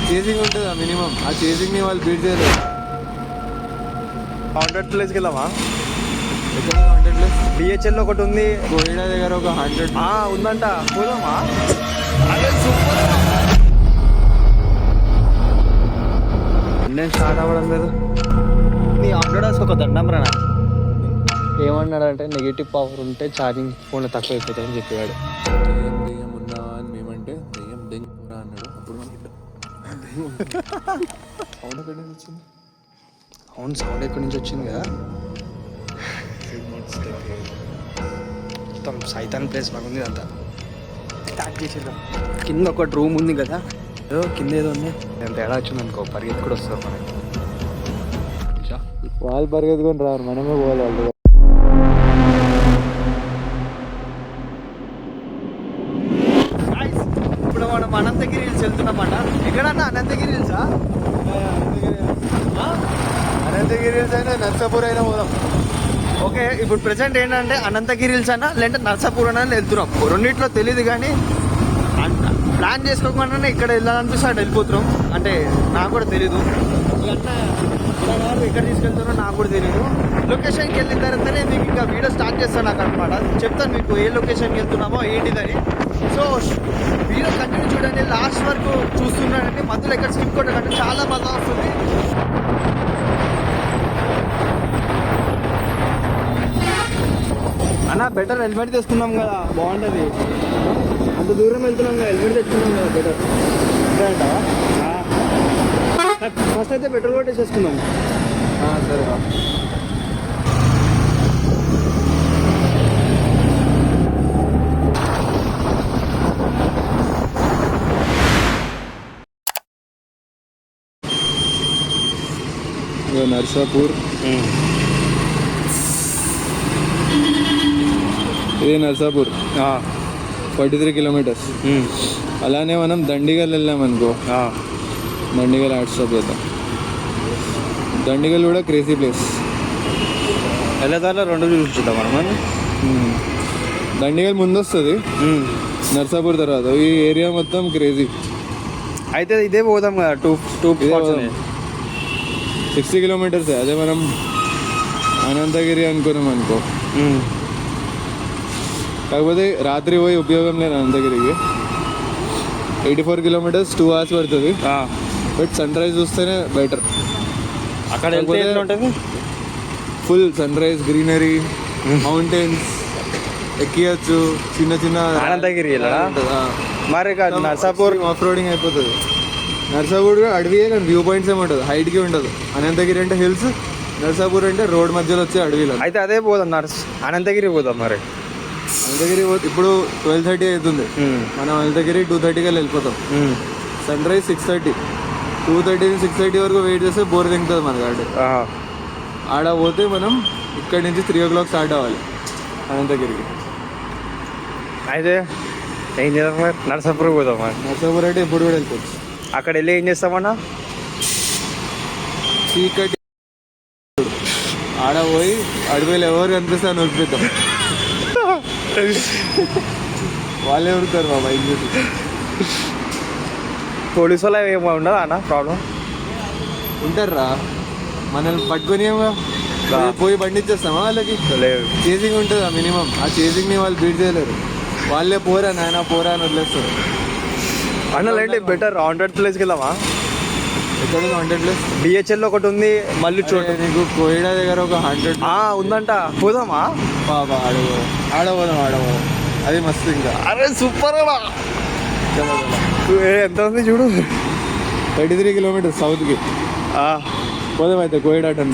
Chasing ఉంటుందా minimum, ఆ చేసింగ్ని వాళ్ళు బీట్ చేయలేదు. 100 ప్లేస్కి వెళ్దామా? ఎక్కడ 100 ప్లస్? డిహెచ్ఎల్ ఒకటి ఉంది, కోయిడా దగ్గర ఒక 100 ఉందంట. పోదామా? అదే సూపర్. నేను స్టార్ట్ అవ్వడం లేదు. నీ 100 ఒక దండం రా. ఏమన్నాడంటే నెగిటివ్ పవర్ ఉంటే ఛార్జింగ్ ఫోన్లో తక్కువ అయిపోతుందని చెప్పాడు. దెయ్యం ఉన్నావా అని మేమంటే దెయ్యం దెంగిపోరా అన్నాడు. అప్పుడు సౌండ్ ఎక్కడి నుంచి వచ్చింది? అవును, సౌండ్ ఎక్కడి నుంచి వచ్చింది కదా. మొత్తం సైతాన్ ప్లేస్ లాగా ఉంది అంతా. స్టార్ట్ చేసేద్దాం. కింద ఒకటి రూమ్ ఉంది కదా, కింద ఏదో ఉంది. ఎంత తేడా వచ్చింది అనుకో, పరిగెత్తి కూడా వస్తారు మనకి. వాళ్ళు పరిగెత్తుకొని రారు, మనమే పోవాలి వాళ్ళు. ఇప్పుడు మనం అనంతగిరి హిల్స్ వెళ్తున్నామట. ఎక్కడన్నా అనంతగిరి హిల్సా? అనంతగిరి హిల్స్ అయినా నర్సాపూర్ అయినా పోదాం. ఓకే, ఇప్పుడు ప్రెసెంట్ ఏంటంటే అనంతగిరి హిల్స్ అన్నా లేదంటే నర్సాపూర్ అన్నా వెళ్తున్నాం. రెండింటిలో తెలియదు కానీ ప్లాన్ చేసుకోకుండా ఇక్కడ వెళ్ళాలనిపిస్తే అక్కడ వెళ్ళిపోతున్నాం. అంటే నాకు కూడా తెలీదు ఎక్కడ తీసుకెళ్తారో నాకు కూడా తెలీదు. లొకేషన్కి వెళ్ళిన తర్వాతనే మీకు ఇంకా వీడియో స్టార్ట్ చేస్తాను నాకు అనమాట. చెప్తాను మీకు ఏ లొకేషన్కి వెళ్తున్నామో ఏంటిదని. సో వీడియో కంటిన్యూ చూడండి, లాస్ట్ వరకు చూస్తున్నానండి. మధ్యలో ఎక్కడ స్కిప్ కొట్టకండి, చాలా బాగా వస్తుంది. అన్న బెటర్ హెల్మెట్ తెచ్చుకున్నాం కదా, బాగుంటుంది. అంత దూరం వెళ్తున్నాం కదా, హెల్మెట్ తెచ్చుకున్నాం కదా, బెటర్ అంటావా? ఫస్ట్ అయితే పెట్రోల్ కొట్టేసేసుకుందాం. సరే. నర్సాపూర్, ఇది నర్సాపూర్ 43 కిలోమీటర్స్. అలానే మనం దండిగల్ వెళ్ళామనుకో, దండిగల్ యాడ్ స్టాప్ చేద్దాం. దండిగల్ కూడా క్రేజీ ప్లేస్. వెళ్ళేదారిలో రెండు చూసుకుంటాం మనం. దండిగల్ ముందు వస్తుంది, నర్సాపూర్ తర్వాత. ఈ ఏరియా మొత్తం క్రేజీ. అయితే ఇదే పోదాం కదా, 60 కిలోమీటర్స్. అదే మనం అనంతగిరి అనుకున్నాం అనుకో. కాకపోతే రాత్రి పోయి ఉపయోగం లేదు అనంతగిరికి. 84 కిలోమీటర్స్, 2 hours పడుతుంది. బట్ సన్ రైజ్ చూస్తేనే బెటర్. అక్కడ ఉంటుంది full sunrise, greenery, mountains ఎక్కియచ్చు. చిన్న చిన్న అనంతగిరి మరి నర్సాపూర్ ఆఫ్ రోడింగ్ అయిపోతుంది. నర్సాపూర్ అడవియే కానీ వ్యూ పాయింట్స్ ఏముంటుంది, హైట్కి ఉండదు. అనంతగిరి అంటే హిల్స్, నర్సాపూర్ అంటే రోడ్ మధ్యలో వచ్చే అడవిలో. అయితే అదే పోదాం, అనంతగిరి పోదాం. మరి అనంతగిరి ఇప్పుడు 12:30 అవుతుంది. మనం అనంతగిరి 2:30 వెళ్ళిపోతాం. సన్ రైజ్ 6:30, 2:30 నుంచి 6:30 వరకు వెయిట్ చేస్తే బోర్ దింగుతుంది మన గాడి. ఆడ పోతే మనం ఇక్కడ నుంచి 3 o'clock స్టార్ట్ అవ్వాలి అనంతగిరికి. అయితే ఏం చేద్దాం మరి? నర్సాపూర్ పోదాం. నర్సాపూర్ అంటే ఎప్పుడు కూడా వెళ్ళిపోవచ్చు. అక్కడ వెళ్ళి ఏం చేస్తామన్నా, చీకటి ఆడ పోయి అడవిలో ఎవరు కనిపిస్తే అని వదిలిపెట్టాం. వాళ్ళే ఉడతారు మా బైక్ చూసి. పోలీసు వాళ్ళు ఏమో ఉండదా అన్న ప్రాబ్లం? ఉంటారా, మనల్ని పట్టుకొని పోయి బండి ఇచ్చేస్తామా వాళ్ళకి? లేదు, చేసింగ్ ఉంటుందా మినిమం, ఆ చేసింగ్ని వాళ్ళు బీట్ చేయలేరు. వాళ్ళే పోరా నాయన పోరా అని వదిలేస్తారు. అన్నలేంటి బెటర్ 100 ప్లేస్కి వెళ్దామా? ఎక్కడ 100 ప్లస్? డిహెచ్ఎల్ ఒకటి ఉంది, మళ్ళీ చూడ నీకు కోయిడా దగ్గర ఒక 100 ఉందంట. పోదామా? బాబా ఆడపోదాం. అది మస్తు. ఇంకా అరే సూపర్ అలా ఎంత ఉంది చూడు. 33 కిలోమీటర్స్ సౌత్కి పోదాం. అయితే కోయిడా టన్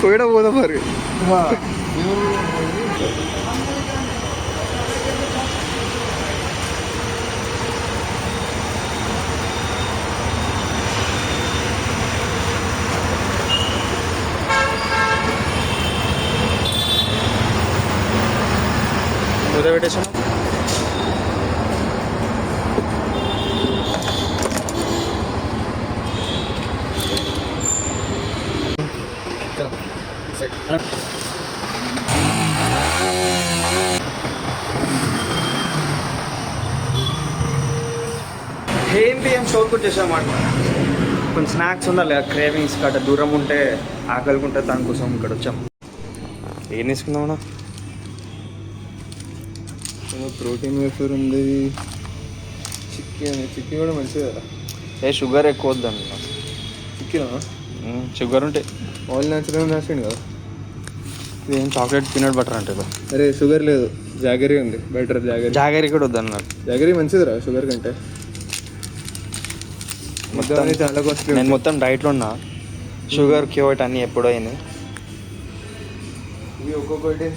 కోయిడా పోదాం మరి. పెట్టేసాను. ఏం స్టోర్కి వచ్చేసామాట. కొన్ని స్నాక్స్ ఉండాలి కదా, క్రేవింగ్స్ గట్రా దూరం ఉంటే ఆకలికుంటే దానికోసం ఇక్కడ వచ్చాం. ఏం తీసుకుందామన్నా? ప్రోటీన్ వేఫర్ ఉంది, చిక్కీ కూడా మంచిది కదా. షుగర్ ఎక్కువ వద్దండి. చిక్కీనా? షుగర్ ఉంటే ఆల్ న్యాచురల్ రాసిండు కదా. ఇదేం చాక్లెట్ పీనట్ బటర్ అంటే. అరే షుగర్ లేదు, జాగరీ ఉంది. బెటర్ జాగరీ కూడా వద్దాను నాకు. జాగరీ మంచిదిరా షుగర్ కంటే. మొత్తం చాలా కాస్ట్లీ. నేను మొత్తం డైట్లో ఉన్నా. షుగర్ క్యూట్ అన్నీ ఎప్పుడో అయినాయి. ఇవి ఒక్కొక్కటి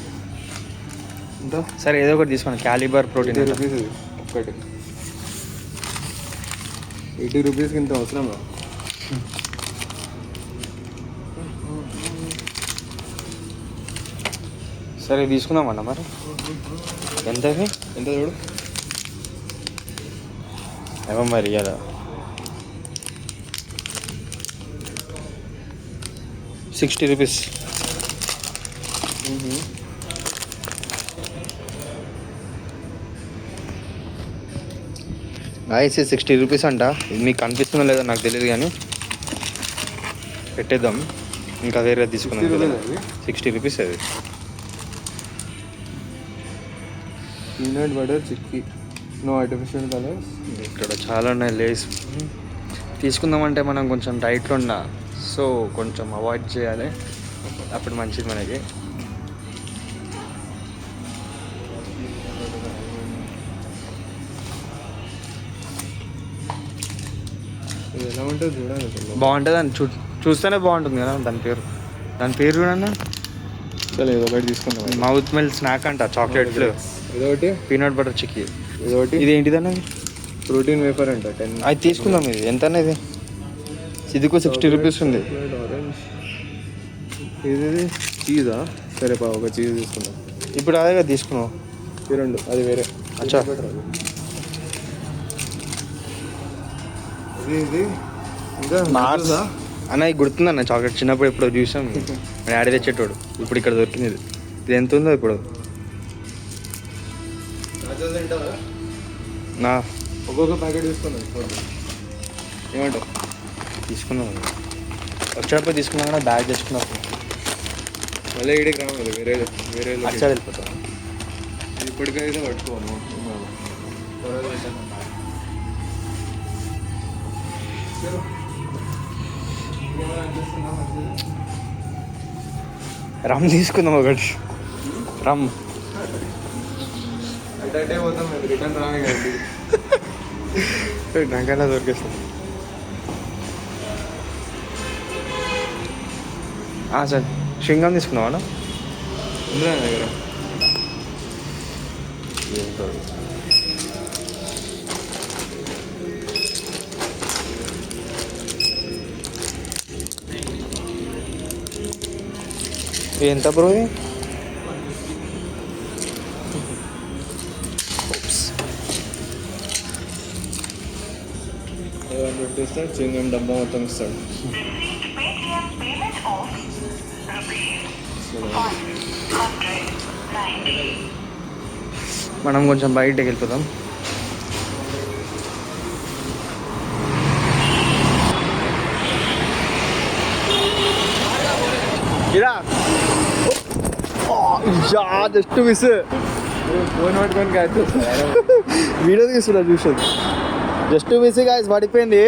ఎంత? సరే ఏదో ఒకటి తీసుకోండి. క్యాలిబర్ ప్రోటీన్ రూపీస్ ఇది ఒక్కటి. 80 రూపీస్కి ఇంత అవసరం. సరే తీసుకుందామన్నా మరి. ఎంత ఎంత చూడు ఏమో మరి ఇయ్యాల 60 రూపీస్. గాయస్ 60 రూపీస్ అంట. ఇది మీకు కనిపిస్తుందో లేదో నాకు తెలియదు కానీ పెట్టేద్దాం. ఇంకా వేరే తీసుకున్నాం. 60 రూపీస్ అది. Peanut butter chikki, no artificial colours. ఇక్కడ చాలా ఉన్నాయి. లేస్ తీసుకుందామంటే మనం కొంచెం డైట్లో ఉన్నా, సో కొంచెం అవాయిడ్ చేయాలి. అప్పుడు మంచిది మనకి. ఇది ఎలా ఉంటుంది చూడాలి. బాగుంటుంది అని చూస్తేనే బాగుంటుంది కదా. దాని పేరు చూడన్నా. సరే ఏదో ఒకటి తీసుకుందాం. మౌత్ మెల్ట్ స్నాక్ అంట, చాక్లెట్ ఫ్లేవర్. ఇదొకటి పీనట్ బటర్ చిక్కీ. ఇదొకటి. ఇది ఏంటిదన్న? ప్రోటీన్ వేఫర్ అంట 10. అది తీసుకుందాం. ఇది ఎంత ఇది? ఇదికు 60 రూపీస్ ఉంది. ఆరెంజ్. ఇది చీజా? సరే ఒక చీజ్ తీసుకుందాం. ఇప్పుడు అదే తీసుకున్నాం. ఈ రెండు అది వేరే. అచ్చా ఇది ఇంకా నాట్స్ అన్న. ఇది గుర్తుందన్న చాక్లెట్ చిన్నప్పుడు ఇప్పుడు చూసాం. నేను ఆడి తెచ్చేటోడు. ఇప్పుడు ఇక్కడ దొరికింది. ఇది ఎంత ఉందో ఇప్పుడు? నా ఒక్కొక్క ప్యాకెట్ తీసుకున్నాం. ఏమంటావు? తీసుకున్నాం. వచ్చేటప్పుడు తీసుకున్నాం కూడా బ్యాగ్ తెచ్చుకున్నప్పుడు. మళ్ళీ ఇక్కడికి రావాలి. వేరే వేరే అచ్చా వెళ్ళిపోతాం. ఇప్పటికైతే పట్టుకోవాలి. రమ్ తీసుకుందాం ఒకటి. రమ్ అంటే పోతాం. రిటర్న్ రాని కానీ నాకైనా దొరికేస్తాం. సార్ శృంగం తీసుకున్నావా? ఉందా దగ్గర? ఎంత బ్రో? పెట్టేస్తాడు. చింగం డబ్బా మొత్తం ఇస్తాడు. మనం కొంచెం బయటకి వెళ్ళిపోదాం. Just miss. ఫోన్ పట్టుకొని కాదు వీడియో తీసుకున్నా చూసాను. జస్ట్ మిస్ గాయస్, పడిపోయింది.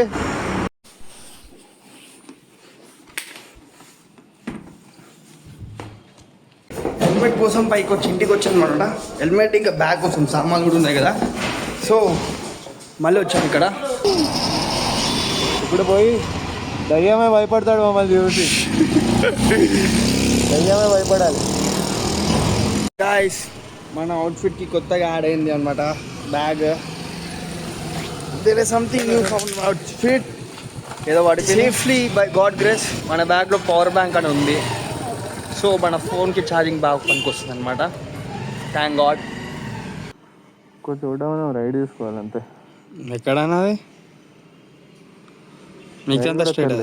హెల్మెట్ కోసం పైకి వచ్చి ఇంటికి వచ్చాను అనమాట. హెల్మెట్ ఇంకా బ్యాగ్ కోసం సామాన్లు కూడా ఉన్నాయి కదా. సో మళ్ళీ వచ్చాను ఇక్కడ. ఇప్పుడు పోయి దయ్యమే భయపడతాడు మమ్మల్ని చూసి. దయ్యమే భయపడాలి. గాయస్ మన అవుట్ఫిట్కి కొత్తగా యాడ్ అయింది అనమాట bag. There is something new found outfit. ఏదో వాడి సేఫ్లీ బై గాడ్ గ్రేస్ మన బ్యాగ్లో పవర్ బ్యాంక్ అని ఉంది. సో మన ఫోన్కి ఛార్జింగ్ బాగా పనికి వస్తుంది అనమాట. Thank God. కొంచెం చోట మనం రైడ్ తీసుకోవాలి అంతే. ఎక్కడన్నా అది మీకు ఎంత స్ట్రేట్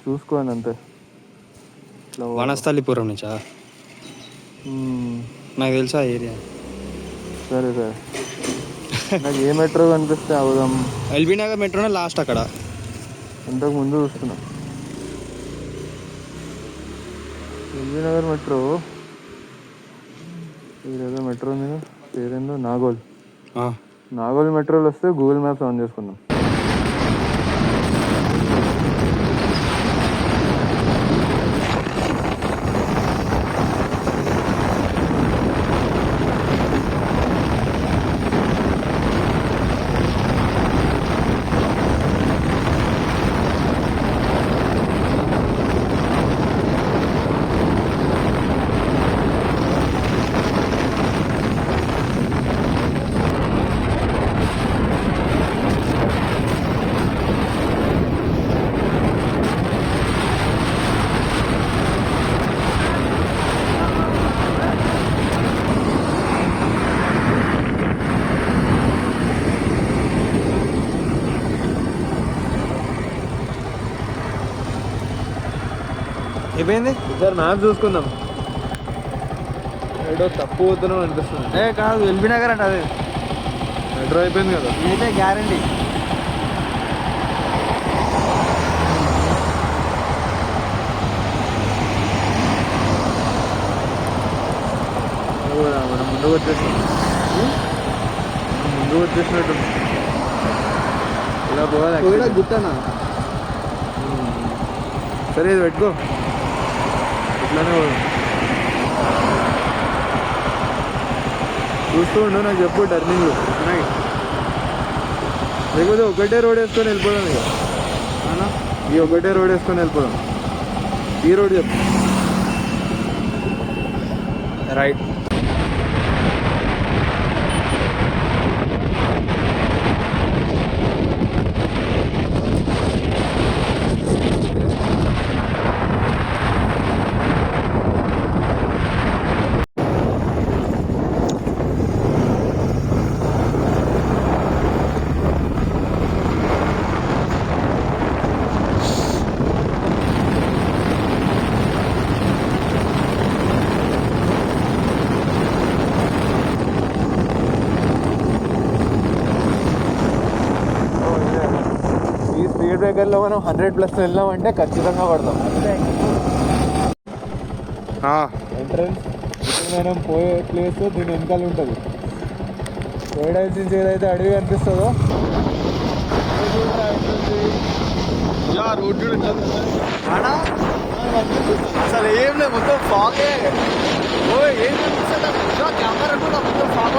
చూసుకోండి అంతే. వనస్థలిపురం నుంచా? నాకు తెలుసా ఏరియా. సరే సరే నాకు ఏ మెట్రో కనిపిస్తే అవుదాం. ఎల్బీ నగర్ మెట్రోనే లాస్ట్ అక్కడ. ఇంతకు ముందు చూస్తున్నా ఎల్బీ నగర్ మెట్రో. ఇదేదో మెట్రో ఉంది కదా, పేరేందో నాగోల్ మెట్రోలు వస్తే గూగుల్ మ్యాప్స్ ఆన్ చేసుకుందాం. అయిపోయింది. సార్ మ్యాప్ చూసుకుందాం. ఏదో తప్పు వద్దాం అనిపిస్తుంది. కాదు, ఎల్బీ నగర్ అంటే అదే మెట్రో అయిపోయింది కదా. అయితే గ్యారంటీ. మనం ముందుకు వచ్చేసినట్టు ఇలా పోవాలి. గుట్టనా? సరే ఇది పెట్టుకో, ఇట్లానే చూస్తూ ఉండు. నాకు చెప్పు టర్నింగ్లు లేకపోతే ఒకటే రోడ్ వేసుకొని వెళ్ళిపోదాం. ఇక ఈ ఒకటే రోడ్ వేసుకొని వెళ్ళిపోదాం. ఈ రోడ్ చెప్పు. రైట్. స్పీడ్ బ్రేకర్లో మనం 100+ వెళ్ళామంటే ఖచ్చితంగా పడతాం. ఎంట్రన్స్ మనం పోయే ప్లేస్ దీని వెనకాల ఉంటుంది. పోయడానికి ఏదైతే అడవి కనిపిస్తుందో అసలు ఏం లేదు, మొత్తం ఫాగే. ఏం కెమెరా కూడా మొత్తం ఫాగ్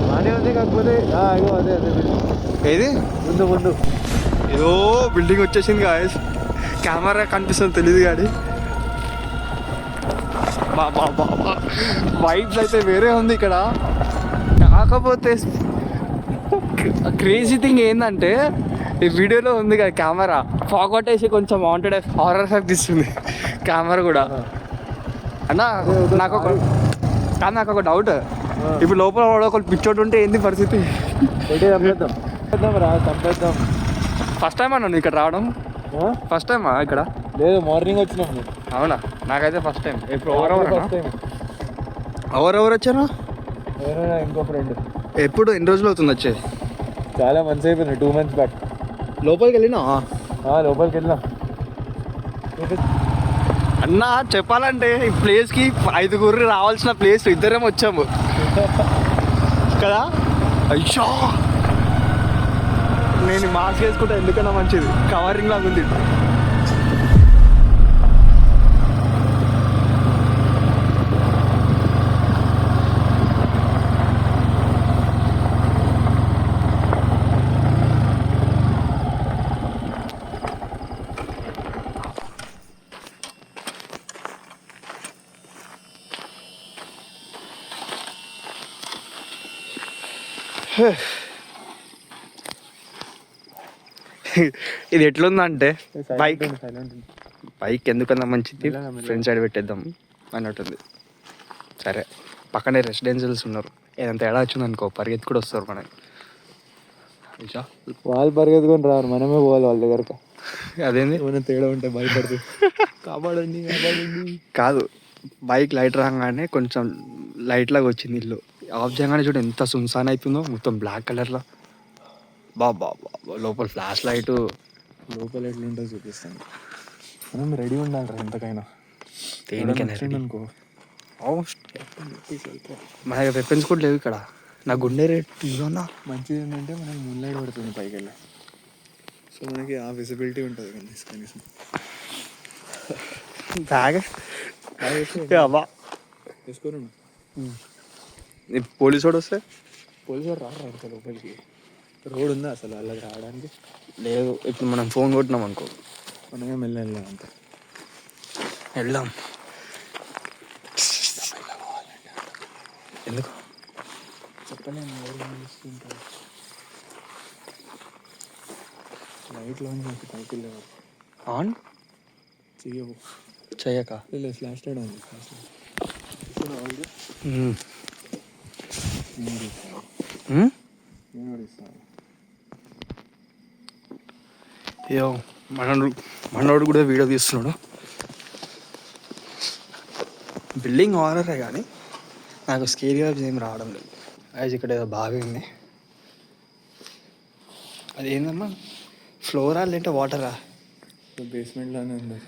బాగానే ఉంది. కాకపోతే అదే ఏది ముందు ఏదో బిల్డింగ్ వచ్చేసింది గాయస్. కెమెరా కనిపిస్తుంది తెలియదు కానీ వైబ్స్ అయితే వేరే ఉంది ఇక్కడ. కాకపోతే క్రేజీ థింగ్ ఏంటంటే ఈ వీడియోలో ఉంది కదా కెమెరా ఫాగ్ కొట్టేసి కొంచెం వాంటెడ్ హారర్ ఎఫెక్ట్ ఇస్తుంది కెమెరా కూడా. అన్నా నాకు ఒక డౌట్. ఇప్పుడు లోపల ఒకటి పిచ్చోటి ఉంటే ఏంది పరిస్థితి? చంపేద్దాం. ఫస్ట్ టైం అన్నా ఇక్కడ రావడం? ఫస్ట్ టైమా ఇక్కడ? లేదు, మార్నింగ్ వచ్చినాం. అవునా? నాకైతే ఫస్ట్ టైం. First time. ఎవరెవరు వచ్చారా? ఇంకో ఫ్రెండ్. ఎప్పుడు ఎన్ని రోజులు అవుతుంది వచ్చేది? చాలా మంత్స్ అయిపోయింది, 2 months బ్యాక్. లోపలికి వెళ్ళినా? లోపలికి వెళ్ళినా. అన్నా చెప్పాలంటే ఈ ప్లేస్కి 5 రావాల్సిన ప్లేస్ 2 వచ్చాము కదా. అయ్యో, నేను మాస్క్ వేసుకుంటా ఎందుకన్నా మంచిది, కవరింగ్ లాగా ఉంది. ఇది ఎట్లుందంటే బైక్ ఎందుకన్నా మంచిది, ఫ్రంట్ సైడ్ పెట్టేద్దాం అన్నట్టుంది. సరే, పక్కనే రెసిడెన్షియల్స్ ఉన్నారు, ఏదంతా తేడా వచ్చింది అనుకో పరిగెత్తి కూడా వస్తారు మనకి. వాళ్ళు పరిగెత్తుకొని రారు, మనమే పోవాలి వాళ్ళ దగ్గరకు. అదేంది ఏమైనా తేడా ఉంటే భయపడుతూ కాపాడండి కాపాడండి. కాదు, బైక్ లైట్ రాగానే కొంచెం లైట్ లాగా వచ్చింది ఇల్లు. ఆఫ్ చేయగానే చూడు ఎంత సున్సాన్ అవుతుందో, మొత్తం బ్లాక్ కలర్లో. బాబా లోపల ఫ్లాష్ లైట్. లోపల ఎట్లుంటుందో చూపిస్తాను. మనం రెడీ ఉండాలి ఎంతకైనా. దేనికైనా వచ్చిండు అనుకో మన దగ్గర వెపన్స్ కూడా లేవు ఇక్కడ. నా గుండె రేట్ ఇదన్నా మంచిది ఏంటంటే మనకి మూన్లైట్ పడుతుంది పైకి వెళ్ళి, సో మనకి ఆ విజిబిలిటీ ఉంటుంది కనీసం. బ్యాగ్ అబ్బా తీసుకోరండి. పోలీసు వాడు వస్తే పోలీసు వాడు రాడు లోపలికి. రోడ్ ఉందా అసలు వాళ్ళకి రావడానికి? లేదు. ఇప్పుడు మనం ఫోన్ కొట్టినాం అనుకో, మనమే మెల్ల వెళ్ళాం అంతే. వెళ్దాం. ఎందుకు చెప్పలేము, లైట్లో నాకు పైకి వెళ్ళేవారు ఆన్ చెయ్యవు చెయ్యక లేదు. ఫ్లాష్ లైట్ ఉంది. అయ్యో మనోడు కూడా వీడియో తీస్తున్నాడు. బిల్డింగ్ ఆనరే కానీ నాకు స్కేరీ వైబ్స్ ఏం రావడం లేదు. అది ఇక్కడ ఏదో బాగుంది. అది ఏందమ్మా, ఫ్లోరా లేదంటే వాటరా? బేస్మెంట్లోనే ఉంది.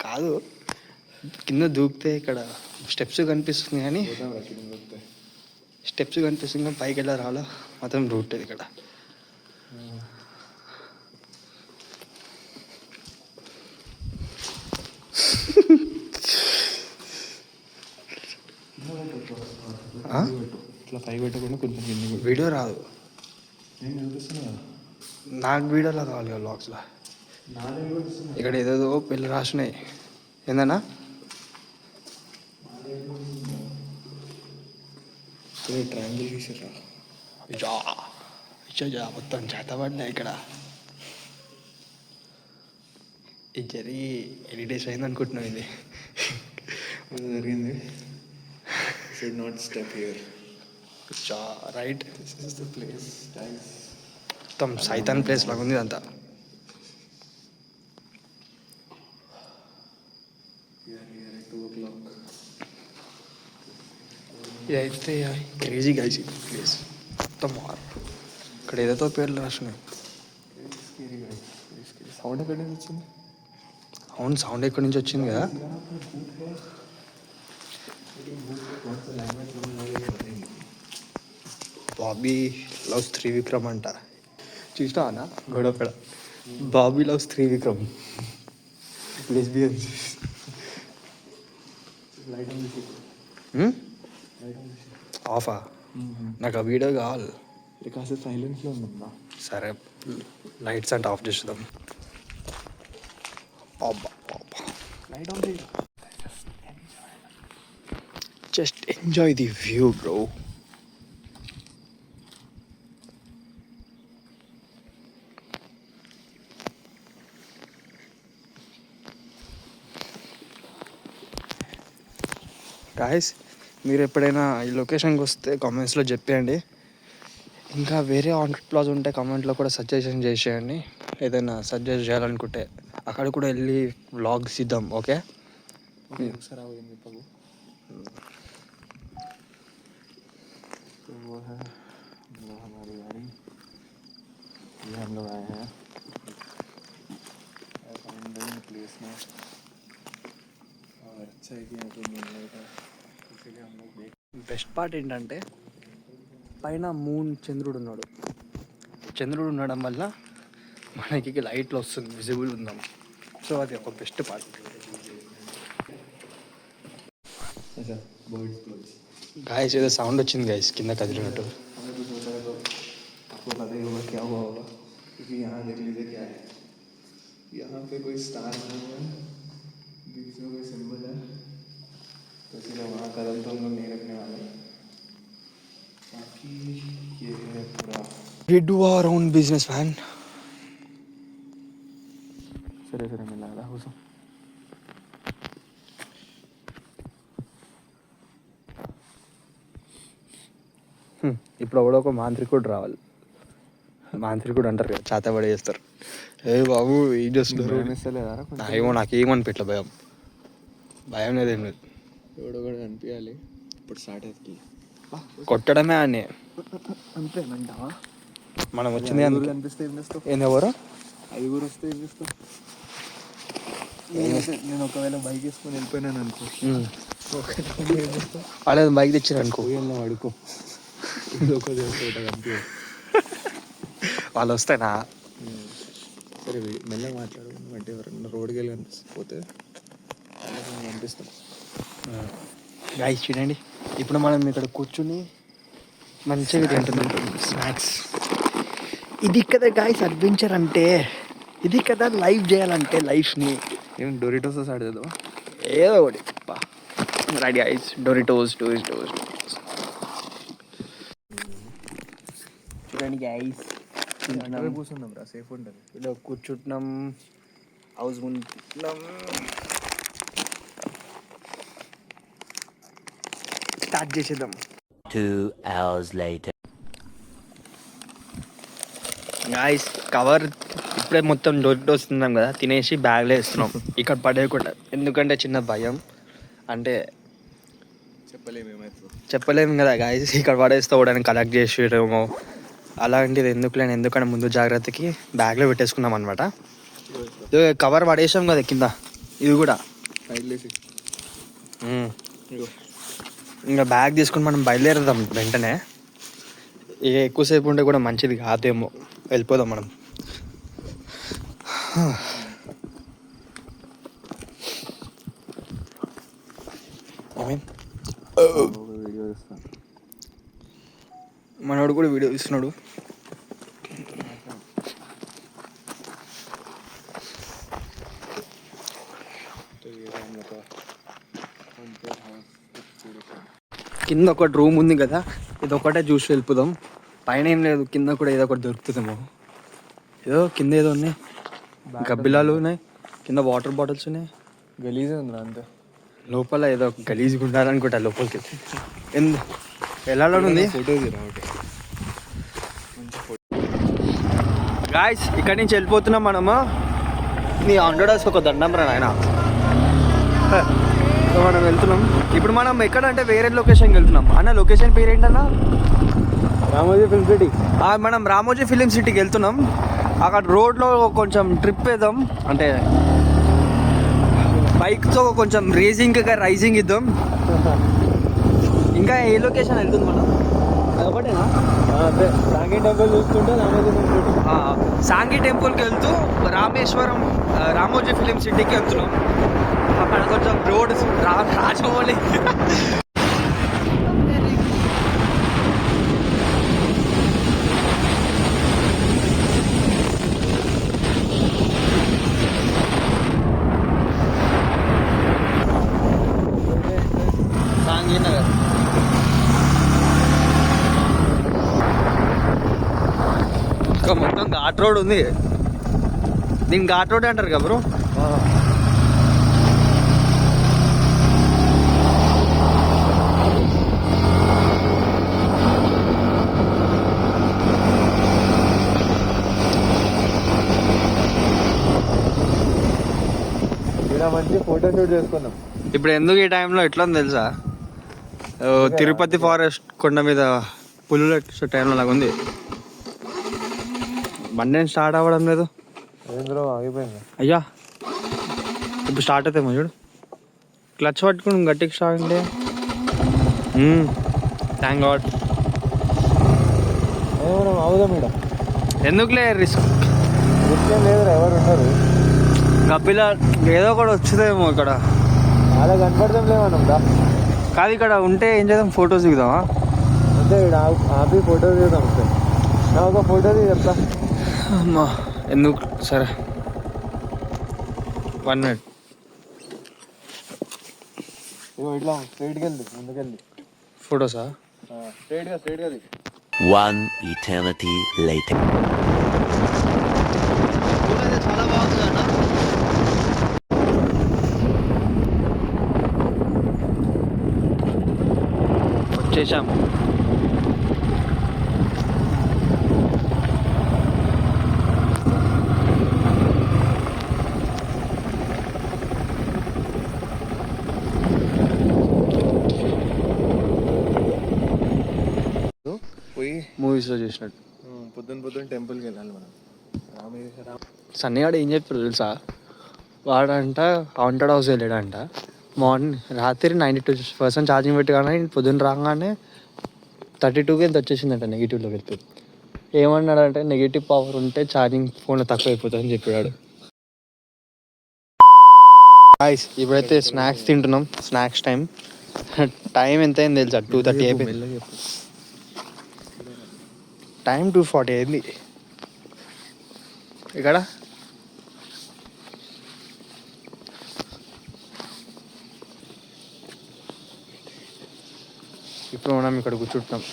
కాదు, కింద దూకితే ఇక్కడ స్టెప్స్ కనిపిస్తుంది కానీ స్టెప్స్ కనిపిస్తుంది కానీ పైకి వెళ్ళా రాలా మాత్రం రూట్ అది ఇక్కడ. ఇట్లా పైకి పెట్టకుండా కొంచెం కింద వీడియో రాదు. నేను చూపిస్తున్నా కదా, నాకు వీడియోలో కావాలి కదా బ్లాగ్స్లో. ఇక్కడ ఏదేదో పెళ్ళి రాసినాయి. ఏందన్నా ట్రయాంగిల్ గీసారా? మొత్తం చేతబడినాయి ఇక్కడ. ఇది జరిగి ఎన్ని డేస్ అయింది అనుకుంటున్నావు? ఇది జరిగింది. Should not step here. Right, this is the place. మొత్తం సైతాన్ ప్లేస్ లాగా ఉంది అంతా. అయితే క్రేజీ గైజ్ ప్లేస్ మొత్తం ఇక్కడ ఏదో పేర్లు రాస్తున్నాయి. సౌండ్ ఎక్కడి నుంచి వచ్చింది? అవును, సౌండ్ ఎక్కడి నుంచి వచ్చింది కదా. బాబీ లవ్స్ త్రివిక్రమ్ అంట. చూసినా అన్న గొడవపడ. Bobby loves Trivikram lesbians. ఆఫా? నాకు ఆ వీడియో కావాలి. కాస్త సైలెన్స్లో ఉందా? సరే, లైట్స్ అంటే ఆఫ్ చేద్దాం. లైట్ ఆన్ చేయి. Just enjoy the view bro. Guys, మీరు ఎప్పుడైనా ఈ లొకేషన్కి వస్తే కామెంట్స్లో చెప్పేయండి. ఇంకా వేరే ఆంటర్ ప్లాజ్ ఉంటే కామెంట్లో కూడా సజెషన్ చేసేయండి. ఏదైనా సజెస్ట్ చేయాలనుకుంటే అక్కడ కూడా వెళ్ళి వ్లాగ్స్ ఇద్దాం. ఓకే, सर आओ ये पगो तो वो है मतलब हमारी गाड़ी। ये हम लोग आए हैं अबंडन प्लेस में और अच्छा है कि यहाँ पे मूनलाइट है, इसीलिए हम लोग देख। బెస్ట్ పార్ట్ ఏంటంటే పైన మూన్ చంద్రుడు ఉన్నాడు. చంద్రుడు ఉండడం వల్ల మనకి లైట్లో వస్తుంది, విజిబుల్ ఉందాం. సో అది ఒక బెస్ట్ పార్ట్. गाइस ఏదో సౌండ్ వచ్చింది गाइस కింద కదిలినట్టు. आपको पता ही होगा क्या हुआ होगा, क्योंकि यहाँ देख लीजिए क्या है, यहाँ पे कोई स्टार बना हुआ है, बीच में कोई सिंबल है, तो इसलिए वहाँ कदम तो हम लोग नहीं रखने वाले। बाकी ये है पूरा We do our own business, man. सरे सरे मिला रहा हूँ सब। ఇప్పుడు ఎవడో ఒక మాంత్రికుడు రావాలి. మాంత్రికుడు అంటారు కదా, చేతబడి చేస్తారు. ఏ బాబు ఏం చేస్తున్నారు? భయం ఇస్తలేదా కొంచెం? ఏమో నాకేమనిపించలే భయం. భయం లేదు ఏం లేదు. ఎవడో కూడా కనిపించాలి. ఇప్పుడు స్టార్ట్ అవుతుంది. కొట్టడమే అని అంతేనంటావా? మనం వచ్చింది ఐదుగురు అందుకే. కనిపిస్తే ఏం చేస్తావు? ఏంది ఎవరు? 5 వస్తే ఏం చేస్తావు? నేను ఒకవేళ బైక్ వేసుకొని వెళ్ళిపోయినాను అనుకో, ఏం చేస్తావు? వాళ్ళేదో బైక్ తెచ్చారు అనుకో, పోయేళ్ళ వాడుకో, ఇది ఒక కనిపించదు. వాళ్ళు వస్తేనా? సరే మెల్లగా మాట్లాడు. అంటే ఎవరన్నా రోడ్కి వెళ్ళి కనిపిస్తే కనిపిస్తాం. గాయస్ చూడండి, ఇప్పుడు మనం ఇక్కడ కూర్చుని మంచిగా తింటున్నాం స్నాక్స్. ఇది కదా గాయస్ అడ్వెంచర్ అంటే, ఇది కదా లైఫ్ చేయాలంటే లైఫ్ని. ఏం డోరిటోస్ స్టార్ట్ చేద్దామా? ఏదో ఒకటి రెడీ గాయస్. డోరిటోస్. చూడండి గాయస్, కూర్చుందాం రా, సేఫ్ ఉంటుంది. ఇలా కూర్చుంటున్నాం, హౌస్ ఉంటున్నాం. స్టార్ట్ చేసేద్దాం. 2 hours later. గాయస్ కవర్ ఇప్పుడే మొత్తం డోరిటోస్ తిన్నాం కదా, తినేసి బ్యాగ్లో వేస్తున్నాం ఇక్కడ పడేయకుండా. ఎందుకంటే చిన్న భయం, అంటే చెప్పలేము కదా గాయస్, ఇక్కడ పడేస్తే కూడా కలెక్ట్ చేసేయడమో అలాంటిది ఎందుకంటే ముందు జాగ్రత్తకి బ్యాగ్లో పెట్టేసుకున్నాం అనమాట. కవర్ పడేసాం కదా కింద, ఇది కూడా ఇంకా బ్యాగ్ తీసుకుని మనం బయలుదేరదాం వెంటనే. ఇక ఎక్కువసేపు ఉంటే కూడా మంచిది కాదేమో, వెళ్ళిపోదాం మనం. మనోడు కూడా వీడియో ఇస్తున్నాడు. కింద ఒకటి రూమ్ ఉంది కదా, ఇది ఒకటే చూసి వెళ్ళిపోదాం. పైన ఏం లేదు, కింద కూడా ఏదో ఒకటి దొరుకుతుందేమో. ఏదో కింద ఏదో ఉన్నాయి, గబ్బిలాలు ఉన్నాయి, కింద వాటర్ బాటిల్స్ ఉన్నాయి. గలీజ్ ఉంది అంతే. లోపల ఏదో గలీజ్గా ఉండాలనుకుంటా లోపలికి. వెళ్ళాలని ఉంది. ఫోటో తీరా ఒకటి. గాయస్ ఇక్కడి నుంచి వెళ్ళిపోతున్నాం మనము. నీ 100 డేస్ ఒక దండం రా నాయన. సో మనం వెళ్తున్నాం ఇప్పుడు. మనం ఎక్కడంటే వేరే లొకేషన్కి వెళ్తున్నాం. అన్న లొకేషన్ పేరు ఏంటన్నా? Ramoji film city. మనం రామోజీ ఫిలిం సిటీకి వెళ్తున్నాం. అక్కడ రోడ్లో కొంచెం ట్రిప్ వేద్దాం, అంటే బైక్తో కొంచెం రైజింగ్ ఇద్దాం. ఇంకా ఏ లొకేషన్ వెళ్తుంది మనం? ఒకటేనా? అదే సాంఘీ టెంపుల్ చూస్తుంటే రామోజీ ఫిల్మ్ సిటీ. సాంఘీ టెంపుల్కి వెళ్తూ రామోజీ ఫిలిం సిటీకి వెళ్తున్నాం. అక్కడ కొంచెం రోడ్ రాజమౌళి సాంఘీనగర్. ఇంకా మొత్తం ఘాట్ రోడ్ ఉంది. దీన్ని ఘాట్ రోడ్ అంటారు కదా బ్రో. ఇలా మంచి ఫోటో షూట్ చేసుకున్నాం. ఇప్పుడు ఎందుకు ఈ టైంలో ఎట్లా ఉంది తెలుసా? తిరుపతి ఫారెస్ట్ కొండ మీద పులులు టైంలో లాగా ఉంది. బండి స్టార్ట్ అవ్వడం లేదు. ఏంద్రో ఆగిపోయింది. అయ్యా ఇప్పుడు స్టార్ట్ అవుతామో చూడు. క్లచ్ పట్టుకుని గట్టికి స్టార్ట్ అంటే థ్యాంక్ గాడ్. మనం అవుదాం ఇక్కడ. ఎందుకులే రిస్క్ లేదురా, ఎవరు ఉన్నారు? గబ్బిలా ఏదో ఒకటి వచ్చిందేమో ఇక్కడ. అలా కనపడతాం లేవనం రా. కాదు ఇక్కడ ఉంటే ఏం చేద్దాం, ఫొటోస్ దిగుదామా? అంటే ఇక్కడ ఆపి ఫోటో దిగుదాం. నా ఒక ఫోటో దిగి చెప్తా. అమ్మా ఎందుకు, సరే 1 minute. ఇట్లా స్ట్రైట్కి వెళ్ది, ముందుకెళ్ళి ఫొటోసా? స్ట్రైట్గా దిగు. 1 eternity later. చాలా బాగుంది అన్న. వచ్చేసాం. మూవీస్లో చూసినట్టు. పొద్దున్న టెంపుల్కి వెళ్ళాలి మనం. సన్నీగాడు ఏం చెప్పారు తెలుసా, వాడంట హాంటెడ్ హౌస్ వెళ్ళాడంట. రాత్రి 92% ఛార్జింగ్ పెట్టి కానీ పొద్దున్న రాగానే 32కి ఎంత వచ్చేసిందంట నెగిటివ్లోకి వెళ్తుంది. ఏమన్నాడంటే నెగిటివ్ పవర్ ఉంటే ఛార్జింగ్ ఫోన్లో తక్కువ అయిపోతుందని చెప్పాడు. గాయ్స్ ఇప్పుడైతే స్నాక్స్ తింటున్నాం. స్నాక్స్ టైం ఎంత అయింది తెలుసా? 2:30 అయిపోయింది. టైం 2:40 అయింది. ఇక్కడ ఇప్పుడు మనం ఇక్కడ కూర్చుంటున్నాం.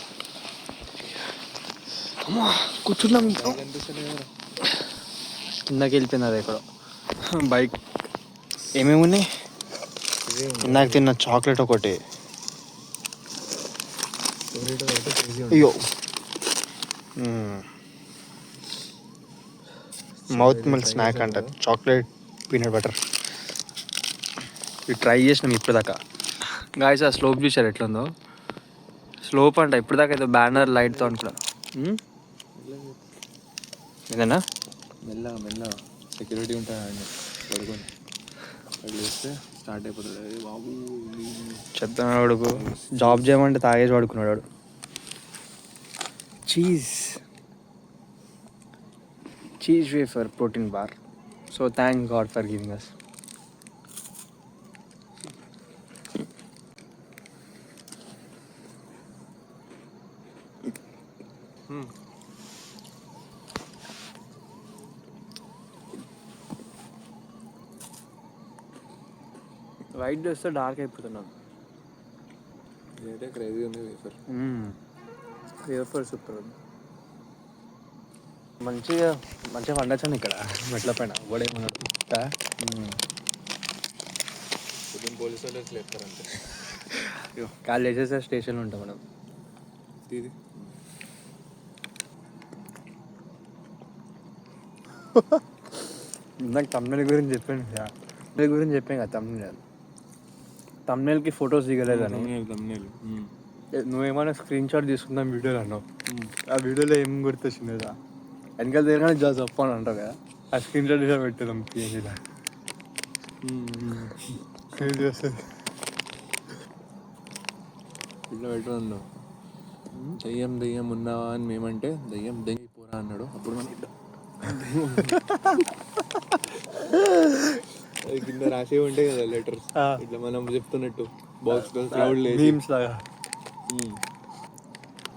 ఇందాక వెళ్ళిపోయింది అది ఇక్కడ బైక్. ఏమేమి ఉన్నాయి? ఇందాక తిన్న చాక్లెట్ ఒకటి. అయ్యో మౌత్ మెల్ట్ స్నాక్ అంట, చాక్లెట్ పీనట్ బటర్. ఇది ట్రై చేసినాం ఇప్పటిదాకా. గాయస్ ఆ స్లోప్ చూసారు ఎట్లుందో? స్లోప్ అంట ఇప్పటిదాకా ఏదో బ్యానర్ లైట్తో అనుకున్నా. ఏదన్నా మెల్లగా సెక్యూరిటీ ఉంటాడండి పడుకొని అట్లా చేస్తే స్టార్ట్ అయిపోతుంది. అది బాబు చెప్తాను వాడుకు జాబ్ చేయమంటే తాగేసి వాడుకున్నాడు వాడు. Cheese wafer protein bar. So thank God for giving us. White చేస్తే డార్క్ అయిపోతున్నాను. ఇదైతే క్రేజీ ఉంది వేఫర్. వేఫర్ సూపర్ ఉంది. మంచిగా పండొచ్చాను ఇక్కడ మెట్ల పైన. ఓడేమన్నాడు పొద్దున్న పోలీసు వాళ్ళు లేపుతారంటే కాళ్ళు వేసేసే స్టేషన్లో ఉంటాం మనం. ఇది నాకు తమ్నెల్ గురించి చెప్పాను కదా. తమ్నెల్కి ఫొటోస్ దిగలేదని నువ్వేమైనా స్క్రీన్ షాట్ తీసుకుందాం వీడియోలో అన్నావు. ఆ వీడియోలో ఏం గుర్తొచ్చింది కదా, వెనకాల తిరగానే జాబ్ చెప్పాను అంటావు కదా, ఆ స్క్రీన్ షాట్ తీసా పెట్టాం పిఎన్జీలో. ఇట్లా పెట్టుకున్నావు దయ్యం ఉన్నావా అని మేమంటే దయ్యం పోరా అన్నాడు. అప్పుడు మనం అది కింద రాసే ఉంటాయి కదా లెటర్స్, ఇట్లా మనం చెప్తున్నట్టు బాక్స్ క్లౌడ్ మీమ్స్ లాగా.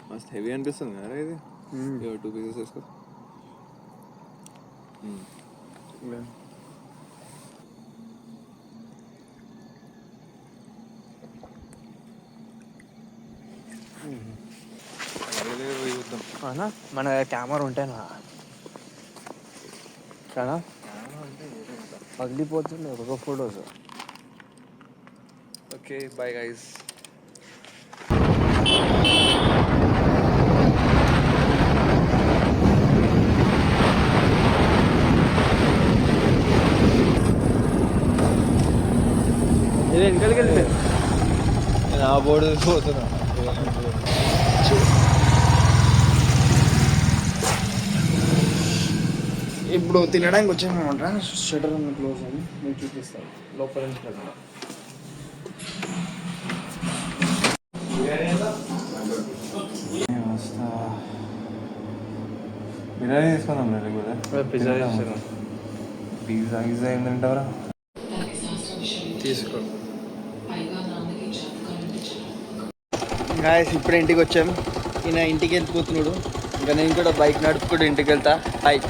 మస్త్ హెవీ అనిపిస్తుంది కదా ఇది. 2 పీసెస్ వేసుకో. మన కెమెరా ఉంటేనా చాలా పగిలిపోతుంది ఒక ఫొటోస్. Okay bye guys. ఇది వెనకాలకి వెళ్ళిపోయింది. నేను ఆ బోర్డు పోతున్నా. ఇప్పుడు తినడానికి వచ్చామన్నమాట. షటర్ ఉన్న క్లోజ్ అని నేను చూపిస్తాను లోపల నుంచి కదా. బిర్యానీ తీసుకుందాం పిజ్జా చేస్తాను. పిజ్జా ఏం తింటావరా? తీసుకో. గాయస్ ఇప్పుడు ఇంటికి వచ్చాం. ఈయన ఇంటికి వెళ్ళిపోతున్నాడు. ఇంకా నేను కూడా బైక్ నడుపుకుంటూ ఇంటికి వెళ్తా. హాయ్.